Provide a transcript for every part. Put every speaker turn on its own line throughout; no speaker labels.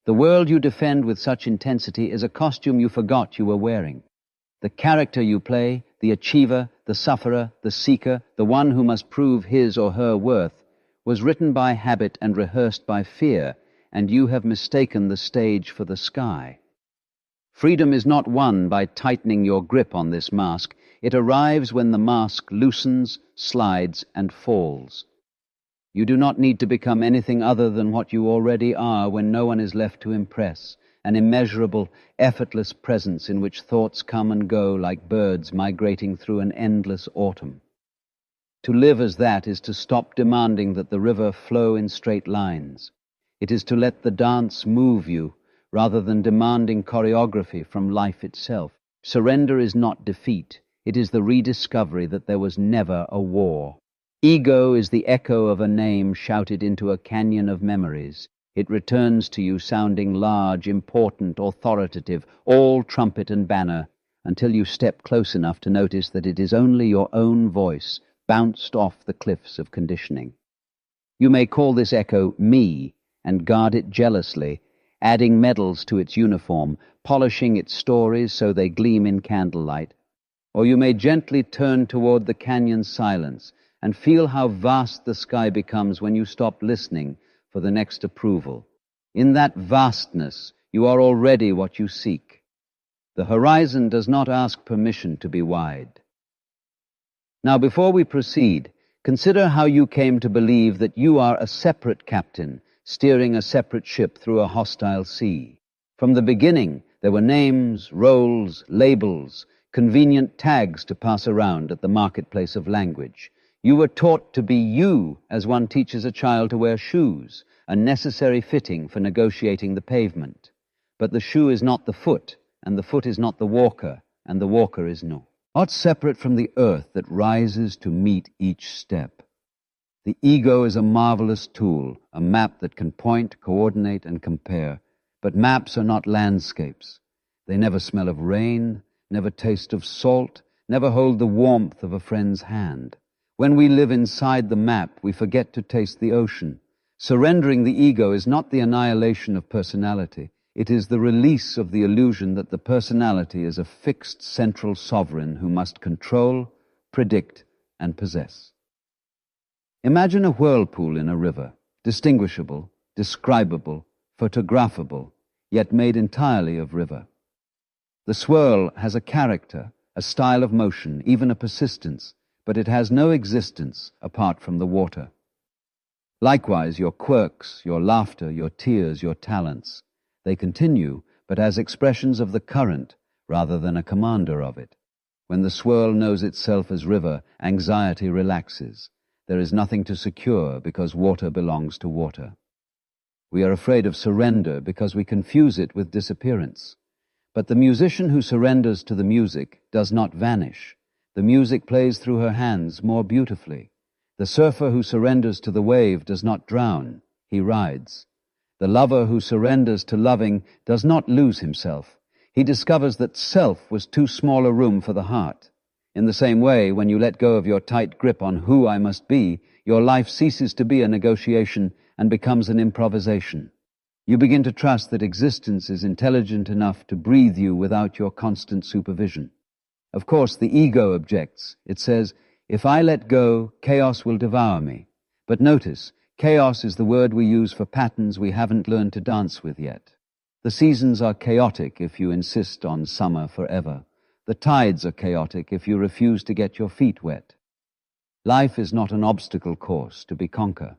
The world you defend with such intensity is a costume you forgot you were wearing. The character you play, the achiever, the sufferer, the seeker, the one who must prove his or her worth, was written by habit and rehearsed by fear, and you have mistaken the stage for the sky. Freedom is not won by tightening your grip on this mask. It arrives when the mask loosens, slides, and falls. You do not need to become anything other than what you already are when no one is left to impress, an immeasurable, effortless presence in which thoughts come and go like birds migrating through an endless autumn. To live as that is to stop demanding that the river flow in straight lines. It is to let the dance move you, rather than demanding choreography from life itself. Surrender is not defeat. It is the rediscovery that there was never a war. Ego is the echo of a name shouted into a canyon of memories. It returns to you sounding large, important, authoritative, all trumpet and banner, until you step close enough to notice that it is only your own voice, bounced off the cliffs of conditioning. You may call this echo me, and guard it jealously, adding medals to its uniform, polishing its stories so they gleam in candlelight. Or you may gently turn toward the canyon's silence and feel how vast the sky becomes when you stop listening for the next approval. In that vastness, you are already what you seek. The horizon does not ask permission to be wide. Now, before we proceed, consider how you came to believe that you are a separate captain, steering a separate ship through a hostile sea. From the beginning, there were names, roles, labels, convenient tags to pass around at the marketplace of language. You were taught to be you as one teaches a child to wear shoes, a necessary fitting for negotiating the pavement. But the shoe is not the foot, and the foot is not the walker, and the walker is not separate from the earth that rises to meet each step. The ego is a marvelous tool, a map that can point, coordinate, and compare. But maps are not landscapes. They never smell of rain, never taste of salt, never hold the warmth of a friend's hand. When we live inside the map, we forget to taste the ocean. Surrendering the ego is not the annihilation of personality. It is the release of the illusion that the personality is a fixed central sovereign who must control, predict, and possess. Imagine a whirlpool in a river, distinguishable, describable, photographable, yet made entirely of river. The swirl has a character, a style of motion, even a persistence, but it has no existence apart from the water. Likewise, your quirks, your laughter, your tears, your talents, they continue, but as expressions of the current rather than a commander of it. When the swirl knows itself as river, anxiety relaxes. There is nothing to secure because water belongs to water. We are afraid of surrender because we confuse it with disappearance. But the musician who surrenders to the music does not vanish. The music plays through her hands more beautifully. The surfer who surrenders to the wave does not drown, he rides. The lover who surrenders to loving does not lose himself. He discovers that self was too small a room for the heart. In the same way, when you let go of your tight grip on who I must be, your life ceases to be a negotiation and becomes an improvisation. You begin to trust that existence is intelligent enough to breathe you without your constant supervision. Of course, the ego objects. It says, if I let go, chaos will devour me. But notice, chaos is the word we use for patterns we haven't learned to dance with yet. The seasons are chaotic if you insist on summer forever. The tides are chaotic if you refuse to get your feet wet. Life is not an obstacle course to be conquered.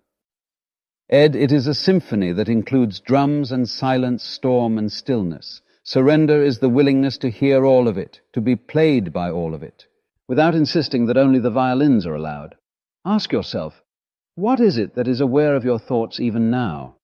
Ed, it is a symphony that includes drums and silence, storm and stillness. Surrender is the willingness to hear all of it, to be played by all of it, without insisting that only the violins are allowed. Ask yourself, what is it that is aware of your thoughts even now?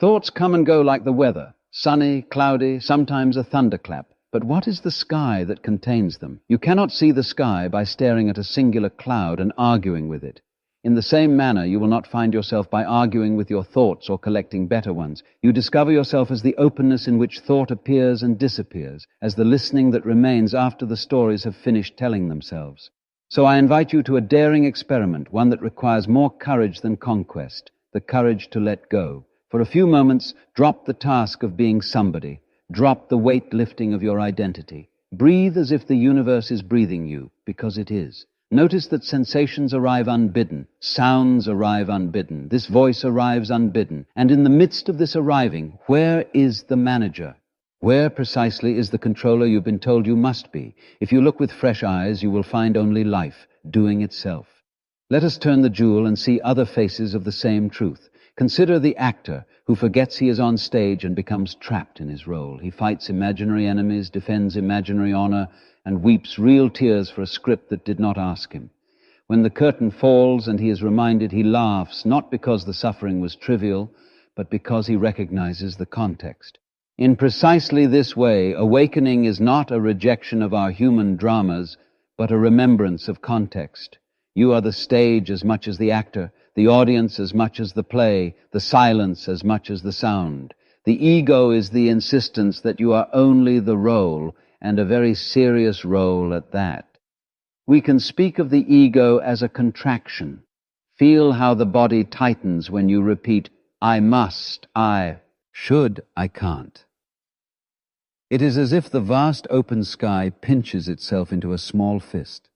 Thoughts come and go like the weather, sunny, cloudy, sometimes a thunderclap. But what is the sky that contains them? You cannot see the sky by staring at a singular cloud and arguing with it. In the same manner, you will not find yourself by arguing with your thoughts or collecting better ones. You discover yourself as the openness in which thought appears and disappears, as the listening that remains after the stories have finished telling themselves. So I invite you to a daring experiment, one that requires more courage than conquest, the courage to let go, For a few moments, drop the task of being somebody. Drop the weight lifting of your identity. Breathe as if the universe is breathing you, because it is. Notice that sensations arrive unbidden, sounds arrive unbidden, this voice arrives unbidden, and in the midst of this arriving, where is the manager? Where precisely is the controller you've been told you must be? If you look with fresh eyes, you will find only life, doing itself. Let us turn the jewel and see other faces of the same truth. Consider the actor who forgets he is on stage and becomes trapped in his role. He fights imaginary enemies, defends imaginary honor, and weeps real tears for a script that did not ask him. When the curtain falls and he is reminded, he laughs, not because the suffering was trivial, but because he recognizes the context. In precisely this way, awakening is not a rejection of our human dramas, but a remembrance of context. You are the stage as much as the actor, the audience as much as the play, the silence as much as the sound. The ego is the insistence that you are only the role, and a very serious role at that. We can speak of the ego as a contraction. Feel how the body tightens when you repeat, I must, I should, I can't. It is as if the vast open sky pinches itself into a small fist.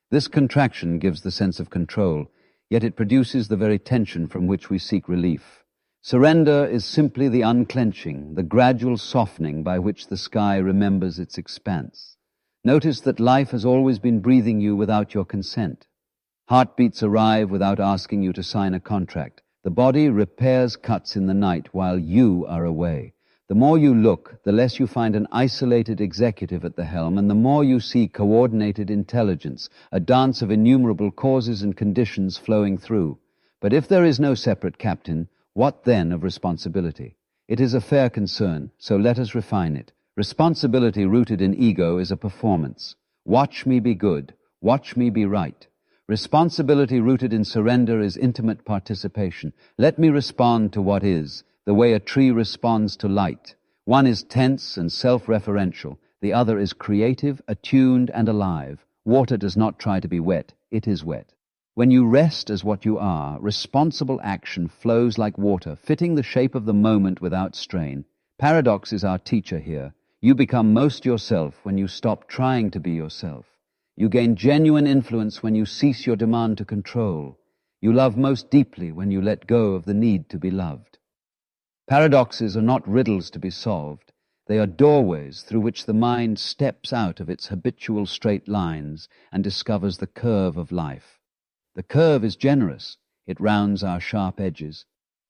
This contraction gives the sense of control, yet it produces the very tension from which we seek relief. Surrender is simply the unclenching, the gradual softening by which the sky remembers its expanse. Notice that life has always been breathing you without your consent. Heartbeats arrive without asking you to sign a contract. The body repairs cuts in the night while you are away. The more you look, the less you find an isolated executive at the helm, and the more you see coordinated intelligence, a dance of innumerable causes and conditions flowing through. But if there is no separate captain, what then of responsibility? It is a fair concern, so let us refine it. Responsibility rooted in ego is a performance. Watch me be good, watch me be right. Responsibility rooted in surrender is intimate participation. Let me respond to what is, the way a tree responds to light. One is tense and self-referential. The other is creative, attuned, and alive. Water does not try to be wet. It is wet. When you rest as what you are, responsible action flows like water, fitting the shape of the moment without strain. Paradox is our teacher here. You become most yourself when you stop trying to be yourself. You gain genuine influence when you cease your demand to control. You love most deeply when you let go of the need to be loved. Paradoxes are not riddles to be solved. They are doorways through which the mind steps out of its habitual straight lines and discovers the curve of life. The curve is generous. It rounds our sharp edges.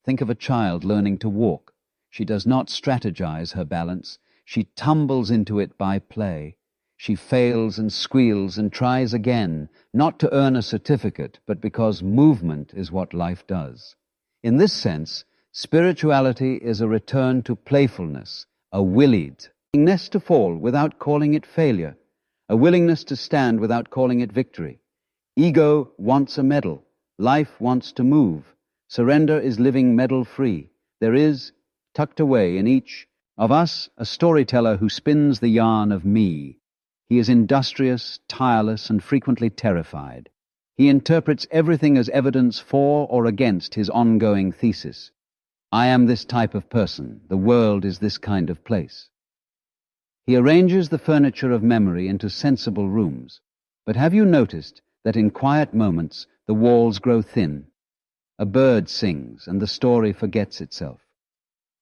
Think of a child learning to walk. She does not strategize her balance. She tumbles into it by play. She fails and squeals and tries again, not to earn a certificate, but because movement is what life does. In this sense, spirituality is a return to playfulness, a willingness to fall without calling it failure, a willingness to stand without calling it victory. Ego wants a medal. Life wants to move. Surrender is living medal-free. There is, tucked away in each of us, a storyteller who spins the yarn of me. He is industrious, tireless, and frequently terrified. He interprets everything as evidence for or against his ongoing thesis. I am this type of person. The world is this kind of place. He arranges the furniture of memory into sensible rooms. But have you noticed that in quiet moments the walls grow thin? A bird sings and the story forgets itself.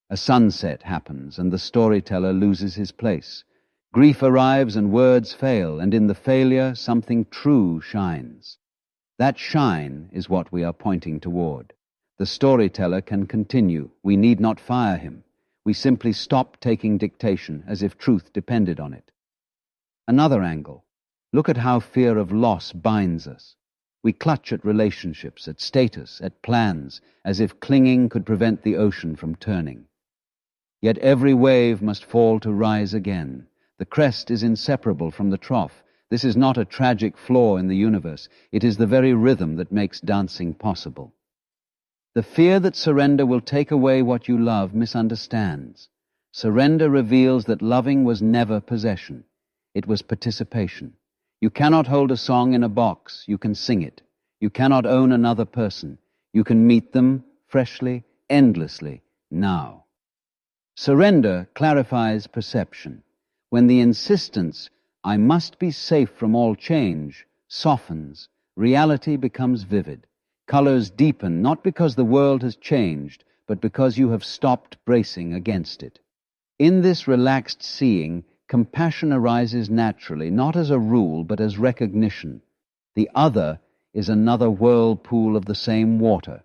A sunset happens and the storyteller loses his place. Grief arrives and words fail, and in the failure something true shines. That shine is what we are pointing toward. The storyteller can continue. We need not fire him. We simply stop taking dictation as if truth depended on it. Another angle. Look at how fear of loss binds us. We clutch at relationships, at status, at plans, as if clinging could prevent the ocean from turning. Yet every wave must fall to rise again. The crest is inseparable from the trough. This is not a tragic flaw in the universe. It is the very rhythm that makes dancing possible. The fear that surrender will take away what you love misunderstands. Surrender reveals that loving was never possession. It was participation. You cannot hold a song in a box. You can sing it. You cannot own another person. You can meet them freshly, endlessly. now. Surrender clarifies perception. When the insistence, I must be safe from all change, softens, reality becomes vivid. Colors deepen, not because the world has changed, but because you have stopped bracing against it. In this relaxed seeing, compassion arises naturally, not as a rule, but as recognition. The other is another whirlpool of the same water.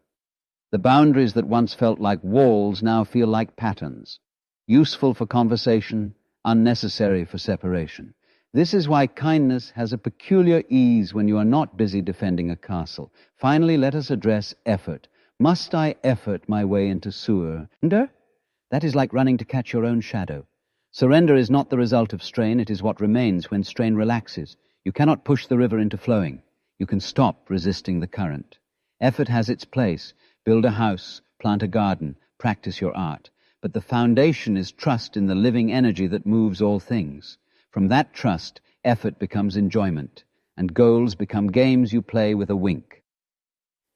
The boundaries that once felt like walls now feel like patterns, useful for conversation, unnecessary for separation. This is why kindness has a peculiar ease when you are not busy defending a castle. Finally, let us address effort. Must I effort my way into sewer? That is like running to catch your own shadow. Surrender is not the result of strain, it is what remains when strain relaxes. You cannot push the river into flowing. You can stop resisting the current. Effort has its place. Build a house, plant a garden, practice your art. But the foundation is trust in the living energy that moves all things. From that trust, effort becomes enjoyment, and goals become games you play with a wink.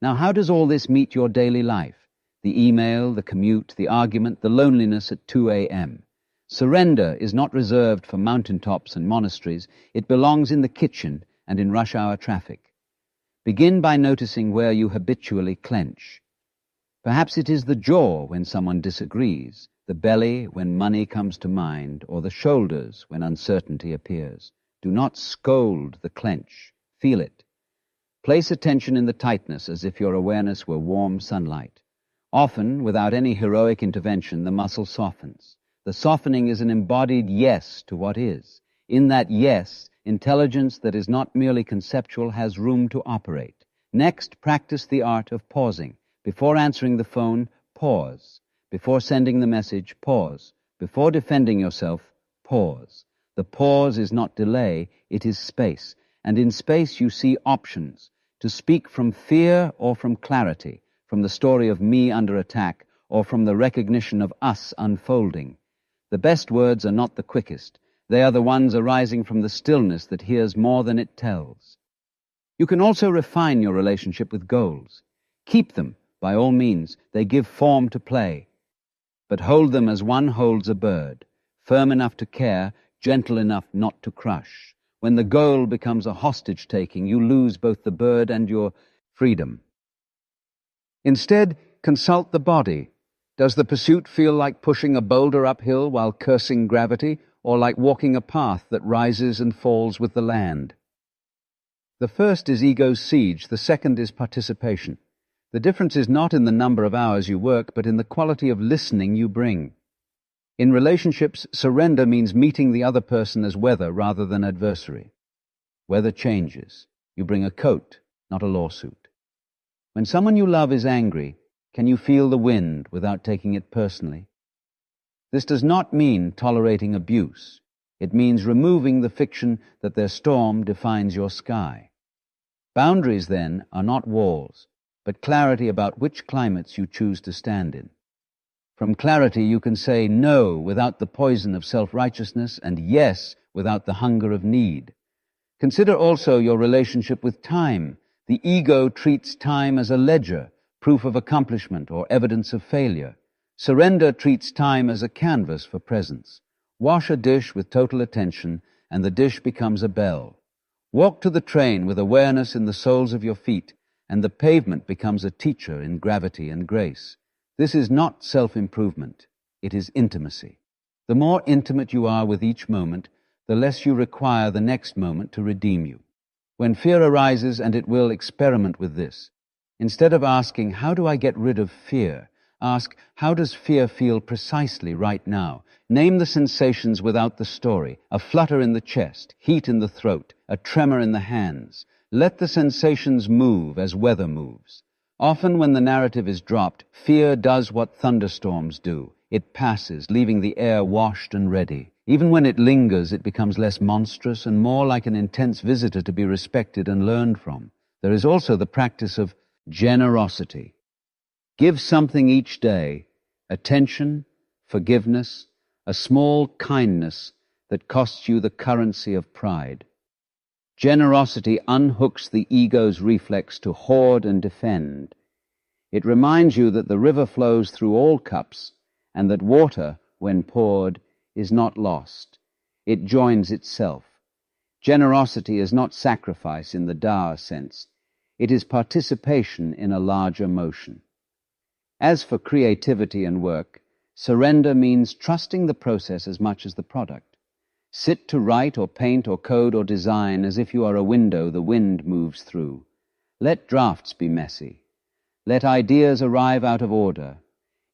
Now, how does all this meet your daily life? The email, the commute, the argument, the loneliness at 2 a.m. Surrender is not reserved for mountaintops and monasteries. It belongs in the kitchen and in rush hour traffic. Begin by noticing where you habitually clench. Perhaps it is the jaw when someone disagrees, the belly when money comes to mind, or the shoulders when uncertainty appears. Do not scold the clench. Feel it. Place attention in the tightness as if your awareness were warm sunlight. Often, without any heroic intervention, the muscle softens. The softening is an embodied yes to what is. In that yes, intelligence that is not merely conceptual has room to operate. Next, practice the art of pausing. Before answering the phone, pause. Before sending the message, pause. Before defending yourself, pause. The pause is not delay, it is space. And in space you see options. To speak from fear or from clarity, from the story of me under attack, or from the recognition of us unfolding. The best words are not the quickest. They are the ones arising from the stillness that hears more than it tells. You can also refine your relationship with goals. Keep them, by all means. They give form to play. But hold them as one holds a bird, firm enough to care, gentle enough not to crush. When the goal becomes a hostage-taking, you lose both the bird and your freedom. Instead, consult the body. Does the pursuit feel like pushing a boulder uphill while cursing gravity, or like walking a path that rises and falls with the land? The first is ego's siege, the second is participation. The difference is not in the number of hours you work, but in the quality of listening you bring. In relationships, surrender means meeting the other person as weather rather than adversary. Weather changes. You bring a coat, not a lawsuit. When someone you love is angry, can you feel the wind without taking it personally? This does not mean tolerating abuse. It means removing the fiction that their storm defines your sky. Boundaries, then, are not walls, but clarity about which climates you choose to stand in. From clarity you can say no without the poison of self-righteousness and yes without the hunger of need. Consider also your relationship with time. The ego treats time as a ledger, proof of accomplishment or evidence of failure. Surrender treats time as a canvas for presence. Wash a dish with total attention, and the dish becomes a bell. Walk to the train with awareness in the soles of your feet, and the pavement becomes a teacher in gravity and grace. This is not self-improvement. It is intimacy. The more intimate you are with each moment, the less you require the next moment to redeem you. When fear arises, and it will, experiment with this. Instead of asking, how do I get rid of fear? Ask, how does fear feel precisely right now? Name the sensations without the story. A flutter in the chest, heat in the throat, a tremor in the hands. Let the sensations move as weather moves. Often when the narrative is dropped, fear does what thunderstorms do. It passes, leaving the air washed and ready. Even when it lingers, it becomes less monstrous and more like an intense visitor to be respected and learned from. There is also the practice of generosity. Give something each day, attention, forgiveness, a small kindness that costs you the currency of pride. Generosity unhooks the ego's reflex to hoard and defend. It reminds you that the river flows through all cups, and that water, when poured, is not lost. It joins itself. Generosity is not sacrifice in the Tao sense. It is participation in a larger motion. As for creativity and work, surrender means trusting the process as much as the product. Sit to write or paint or code or design as if you are a window the wind moves through. Let drafts be messy. Let ideas arrive out of order.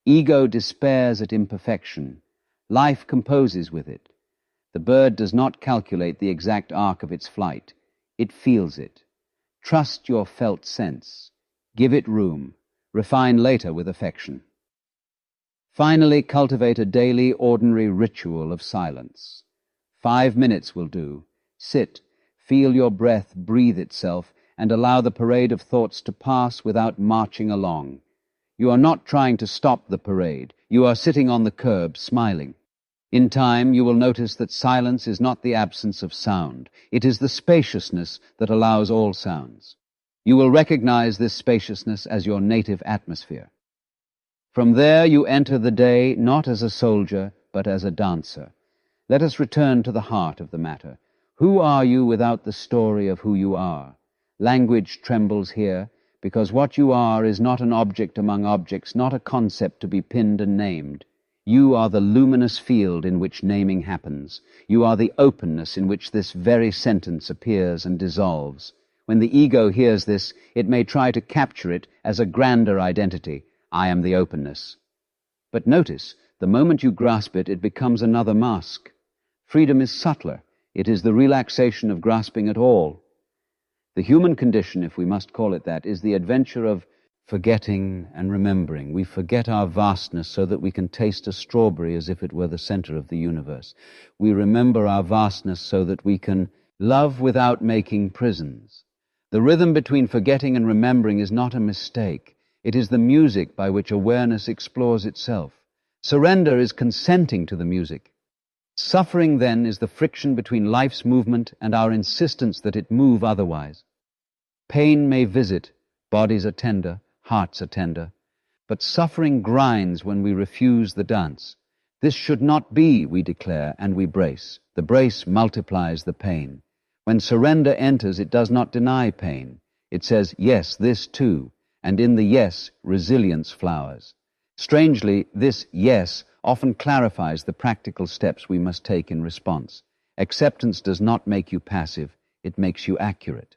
Ego despairs at imperfection. Life composes with it. The bird does not calculate the exact arc of its flight. It feels it. Trust your felt sense. Give it room. Refine later with affection. Finally, cultivate a daily, ordinary ritual of silence. 5 minutes will do. Sit, feel your breath breathe itself, and allow the parade of thoughts to pass without marching along. You are not trying to stop the parade. You are sitting on the curb, smiling. In time, you will notice that silence is not the absence of sound. It is the spaciousness that allows all sounds. You will recognize this spaciousness as your native atmosphere. From there, you enter the day not as a soldier, but as a dancer. Let us return to the heart of the matter. Who are you without the story of who you are? Language trembles here, because what you are is not an object among objects, not a concept to be pinned and named. You are the luminous field in which naming happens. You are the openness in which this very sentence appears and dissolves. When the ego hears this, it may try to capture it as a grander identity. I am the openness. But notice, the moment you grasp it, it becomes another mask. Freedom is subtler. It is the relaxation of grasping at all. The human condition, if we must call it that, is the adventure of forgetting and remembering. We forget our vastness so that we can taste a strawberry as if it were the center of the universe. We remember our vastness so that we can love without making prisons. The rhythm between forgetting and remembering is not a mistake. It is the music by which awareness explores itself. Surrender is consenting to the music. Suffering, then, is the friction between life's movement and our insistence that it move otherwise. Pain may visit, bodies are tender, hearts are tender, but suffering grinds when we refuse the dance. This should not be, we declare, and we brace. The brace multiplies the pain. When surrender enters, it does not deny pain. It says, yes, this too, and in the yes, resilience flowers. Strangely, this yes often clarifies the practical steps we must take in response. Acceptance does not make you passive, it makes you accurate.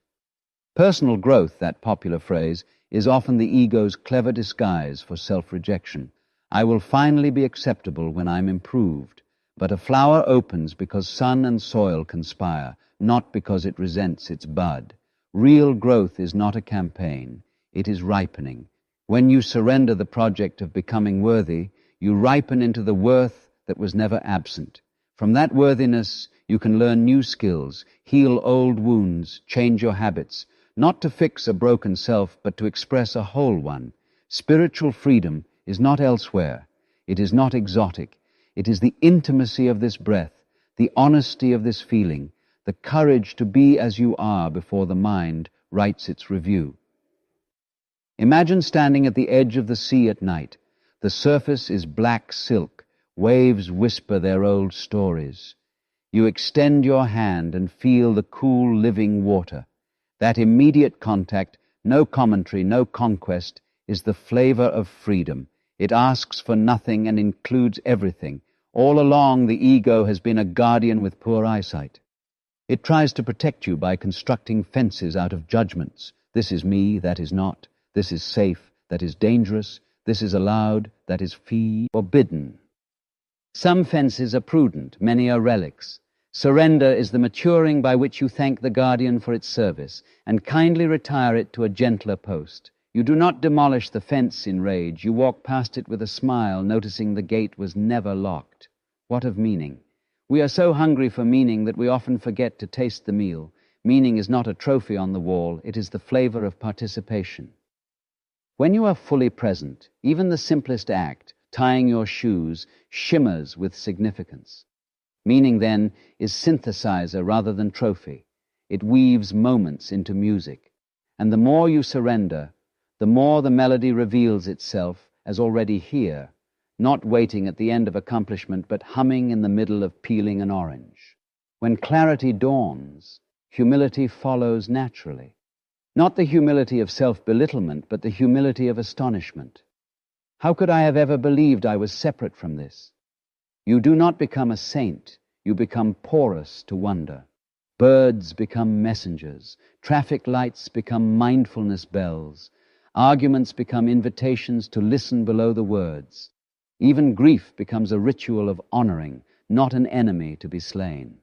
Personal growth, that popular phrase, is often the ego's clever disguise for self-rejection. I will finally be acceptable when I'm improved. But a flower opens because sun and soil conspire, not because it resents its bud. Real growth is not a campaign, it is ripening. When you surrender the project of becoming worthy, you ripen into the worth that was never absent. From that worthiness, you can learn new skills, heal old wounds, change your habits, not to fix a broken self, but to express a whole one. Spiritual freedom is not elsewhere. It is not exotic. It is the intimacy of this breath, the honesty of this feeling, the courage to be as you are before the mind writes its review. Imagine standing at the edge of the sea at night. The surface is black silk. Waves whisper their old stories. You extend your hand and feel the cool, living water. That immediate contact, no commentary, no conquest, is the flavor of freedom. It asks for nothing and includes everything. All along, the ego has been a guardian with poor eyesight. It tries to protect you by constructing fences out of judgments. This is me, that is not. This is safe, that is dangerous. This is allowed, that is forbidden. Some fences are prudent, many are relics. Surrender is the maturing by which you thank the guardian for its service, and kindly retire it to a gentler post. You do not demolish the fence in rage. You walk past it with a smile, noticing the gate was never locked. What of meaning? We are so hungry for meaning that we often forget to taste the meal. Meaning is not a trophy on the wall. It is the flavor of participation. When you are fully present, even the simplest act, tying your shoes, shimmers with significance. Meaning, then, is synthesizer rather than trophy. It weaves moments into music. And the more you surrender, the more the melody reveals itself as already here, not waiting at the end of accomplishment, but humming in the middle of peeling an orange. When clarity dawns, humility follows naturally. Not the humility of self-belittlement, but the humility of astonishment. How could I have ever believed I was separate from this? You do not become a saint, you become porous to wonder. Birds become messengers, traffic lights become mindfulness bells, arguments become invitations to listen below the words. Even grief becomes a ritual of honoring, not an enemy to be slain.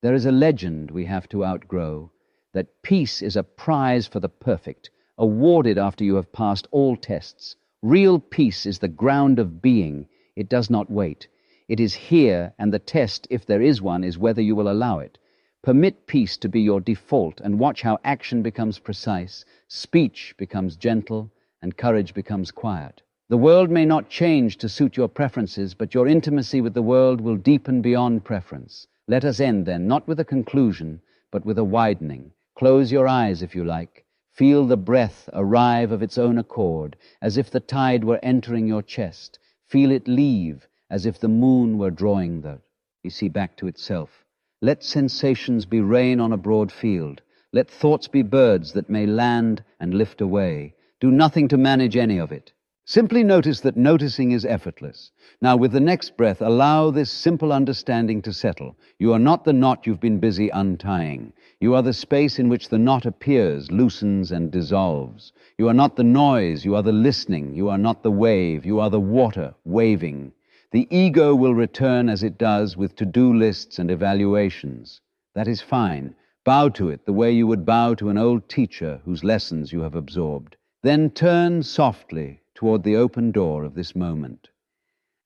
There is a legend we have to outgrow, that peace is a prize for the perfect, awarded after you have passed all tests. Real peace is the ground of being. It does not wait. It is here, and the test, if there is one, is whether you will allow it. Permit peace to be your default, and watch how action becomes precise, speech becomes gentle, and courage becomes quiet. The world may not change to suit your preferences, but your intimacy with the world will deepen beyond preference. Let us end, then, not with a conclusion, but with a widening. Close your eyes, if you like. Feel the breath arrive of its own accord, as if the tide were entering your chest. Feel it leave, as if the moon were drawing the sea back to itself. Let sensations be rain on a broad field. Let thoughts be birds that may land and lift away. Do nothing to manage any of it. Simply notice that noticing is effortless. Now, with the next breath, allow this simple understanding to settle. You are not the knot you've been busy untying. You are the space in which the knot appears, loosens, and dissolves. You are not the noise, you are the listening. You are not the wave, you are the water, waving. The ego will return as it does with to-do lists and evaluations. That is fine. Bow to it the way you would bow to an old teacher whose lessons you have absorbed. Then turn softly toward the open door of this moment.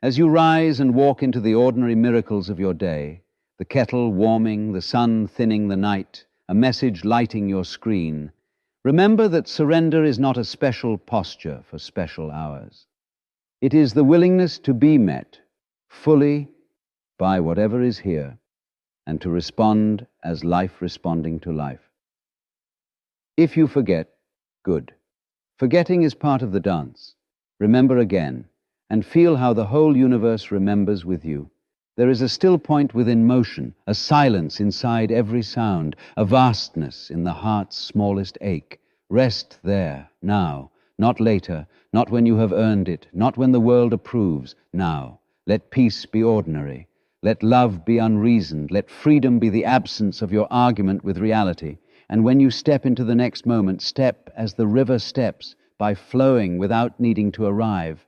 As you rise and walk into the ordinary miracles of your day, the kettle warming, the sun thinning the night, a message lighting your screen, remember that surrender is not a special posture for special hours. It is the willingness to be met fully by whatever is here, and to respond as life responding to life. If you forget, good. Forgetting is part of the dance. Remember again, and feel how the whole universe remembers with you. There is a still point within motion, a silence inside every sound, a vastness in the heart's smallest ache. Rest there, now, not later, not when you have earned it, not when the world approves, now. Let peace be ordinary. Let love be unreasoned. Let freedom be the absence of your argument with reality. And when you step into the next moment, step as the river steps, by flowing without needing to arrive.